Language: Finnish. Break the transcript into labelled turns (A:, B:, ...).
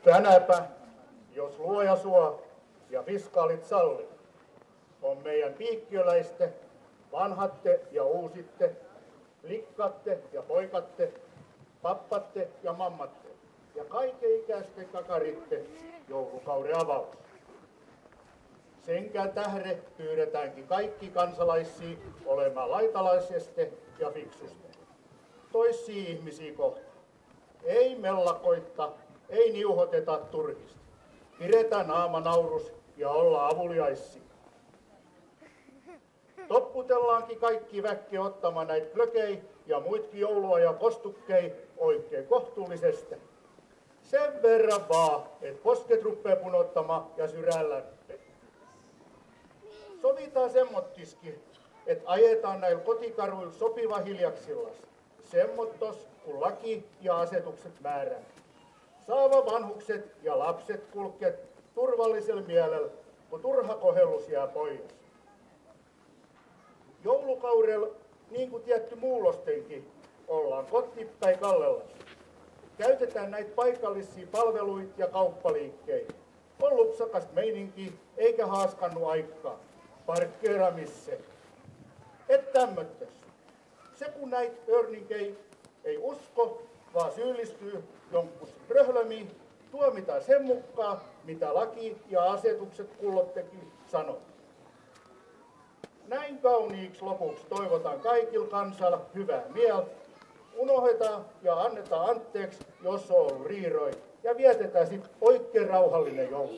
A: Tänäpä, jos luoja suo ja fiskaalit salli, on meidän piikkiöläiste, vanhatte ja uusitte, likkatte ja poikatte, pappatte ja mammatte ja kaikenikäisten kakaritte joulukauden avaus. Senkään tähden pyydetäänkin kaikki kansalaisia olemaan laitalaisesti ja fiksusti. Toisia ihmisiä kohtaan. Ei mellakoitta, ei niuhoteta turhista. Pidetään naama naurus ja olla avuliaisia. Topputellaankin kaikki väkki ottamaan näitä klökei ja muitkin joulua ja kostukkei oikein kohtuullisesti. Sen verran vaan, että posket ruppee punottamaan ja sydän sovitaan semmottiskin, että ajetaan näillä kotikaruilla sopiva hiljaksillas. Semmottos, kun laki ja asetukset määrää. Saava vanhukset ja lapset kulkeet turvallisella mielellä, kun turha kohellus jää pois. Joulukaudella, niin kuin tietty muulostenkin, ollaan kotipäin Kallelassa. Käytetään näitä paikallisia palveluita ja kauppaliikkeitä. On lupsakas meininki, eikä haaskannu aikaa. Parkkeeramisse. Et tämmöttäs. Se kun näitä örninkei ei usko, vaan syyllistyy jonkun röhlömiin, tuomitaan sen mukaan, mitä laki ja asetukset kullottekin sanoo. Näin kauniiksi lopuksi toivotan kaikilla kansalla hyvää mieltä. Unohdetaan ja annetaan anteeksi, jos on ollut riiroi, ja vietetään sitten oikein rauhallinen joulu.